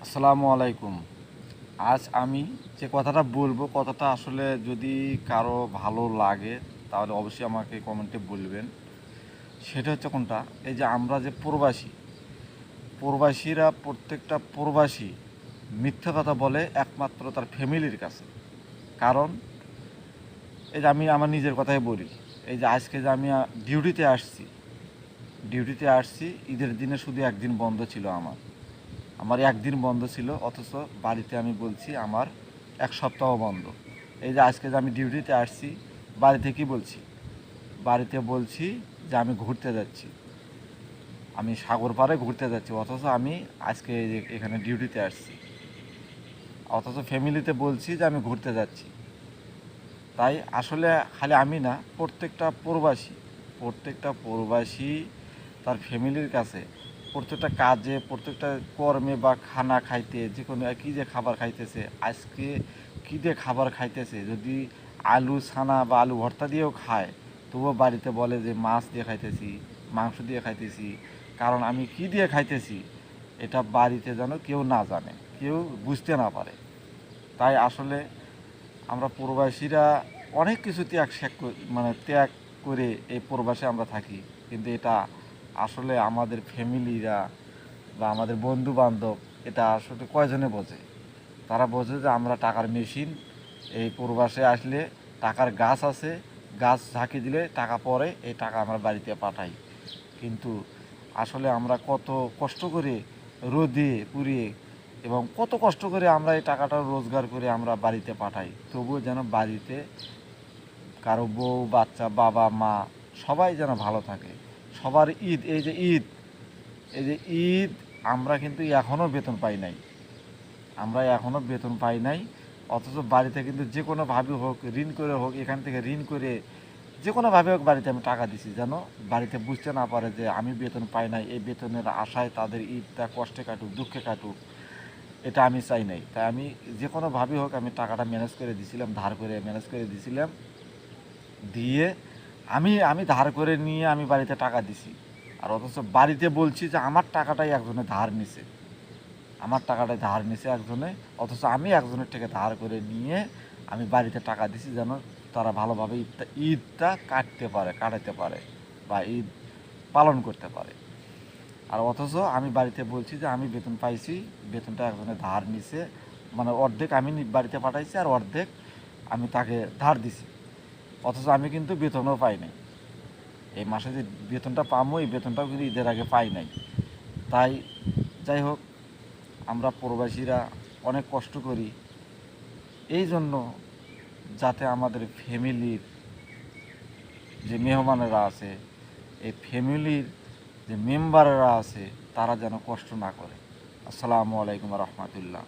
আসসালামু আলাইকুম। আজ আমি যে কথাটা বলবো, কথাটা আসলে যদি কারো ভালো লাগে তাহলে অবশ্যই আমাকে কমেন্টে বলবেন। সেটা হচ্ছে কোনটা, এই যে আমরা যে প্রবাসী, প্রবাসীরা প্রত্যেকটা প্রবাসী মিথ্যা কথা বলে একমাত্র তার ফ্যামিলির কাছে। কারণ এই যে আমি আমার নিজের কথাই বলি, এই যে আজকে যে আমি ডিউটিতে আসছি ঈদের দিনে শুধু একদিন বন্ধ ছিল আমার। আমার একদিন বন্ধ ছিল, অথচ বাড়িতে আমি বলছি আমার এক সপ্তাহ বন্ধ। এই যে আজকে যে আমি ডিউটিতে আসছি, বাড়িতে কি বলছি, বাড়িতে বলছি যে আমি ঘুরতে যাচ্ছি, আমি সাগর পাড়ে ঘুরতে যাচ্ছি, অথচ আমি আজকে এই যে এখানে ডিউটিতে আসছি, অথচ ফ্যামিলিতে বলছি যে আমি ঘুরতে যাচ্ছি। তাই আসলে খালি আমি না, প্রত্যেকটা প্রবাসী তার ফ্যামিলির কাছে প্রত্যেকটা কাজে, প্রত্যেকটা কর্মে বা খানা খাইতে, যে কোনো কী যে খাবার খাইতেছে, আজকে কী দিয়ে খাবার খাইতেছে, যদি আলু ছানা বা আলু ভর্তা দিয়েও খায়, তবুও বাড়িতে বলে যে মাছ দিয়ে খাইতেছি, মাংস দিয়ে খাইতেছি। কারণ আমি কী দিয়ে খাইতেছি এটা বাড়িতে যেন কেউ না জানে, কেউ বুঝতে না পারে। তাই আসলে আমরা প্রবাসীরা অনেক কিছু ত্যাগ করে এই প্রবাসে আমরা থাকি, কিন্তু এটা আসলে আমাদের ফ্যামিলিরা বা আমাদের বন্ধু বান্ধব এটা আসলে কয়জনে বোঝে। তারা বোঝে যে আমরা টাকার মেশিন, এই প্রবাসে আসলে টাকার গাছ আছে, গাছ ঝাঁকি দিলে টাকা পড়ে, এই টাকা আমরা বাড়িতে পাঠাই। কিন্তু আসলে আমরা কত কষ্ট করে রোদে পুড়িয়ে এবং কত কষ্ট করে আমরা এই টাকাটা রোজগার করে আমরা বাড়িতে পাঠাই, তবুও যেন বাড়িতে কারো বউ বাচ্চা বাবা মা সবাই যেন ভালো থাকে। সবার ঈদ, এই যে ঈদ আমরা কিন্তু এখনও বেতন পাই নাই, অথচ বাড়িতে কিন্তু যে কোনোভাবে হোক, ঋণ করে হোক, এখান থেকে ঋণ করে যে কোনোভাবে হোক বাড়িতে আমি টাকা দিছি, যেন বাড়িতে বুঝতে না পারে যে আমি বেতন পাই নাই। এই বেতনের আশায় তাদের ঈদটা কষ্টে কাটুক, দুঃখে কাটুক, এটা আমি চাই নাই। তাই আমি যে কোনোভাবে হোক আমি টাকাটা ম্যানেজ করে দিছিলাম, ধার করে ম্যানেজ করে দিছিলাম, দিয়ে আমি আমি ধার করে নিয়ে আমি বাড়িতে টাকা দিছি। আর অথচ বাড়িতে বলছি যে আমার টাকাটাই একজনে ধার নিছে, একজনে, অথচ আমি একজনের থেকে ধার করে নিয়ে আমি বাড়িতে টাকা দিছি, যেন তারা ভালোভাবে ঈদটা কাটাতে পারে বা ঈদ পালন করতে পারে। আর অথচ আমি বাড়িতে বলছি যে আমি বেতন পাইছি, বেতনটা একজনে ধার নিছে, মানে অর্ধেক আমি বাড়িতে পাঠাইছি আর অর্ধেক আমি তাকে ধার দিছি, অথচ আমি কিন্তু বেতনও পাই নাই। এই মাসে যে বেতনটা পাবো, এই বেতনটাও কিন্তু ঈদের আগে পাই নাই। তাই যাই হোক, আমরা প্রবাসীরা অনেক কষ্ট করি এই জন্য, যাতে আমাদের ফ্যামিলির যে মেহমানেরা আছে, এই ফ্যামিলির যে মেম্বাররা আছে, তারা যেন কষ্ট না করে। আসসালামু আলাইকুম রহমতুল্লাহ।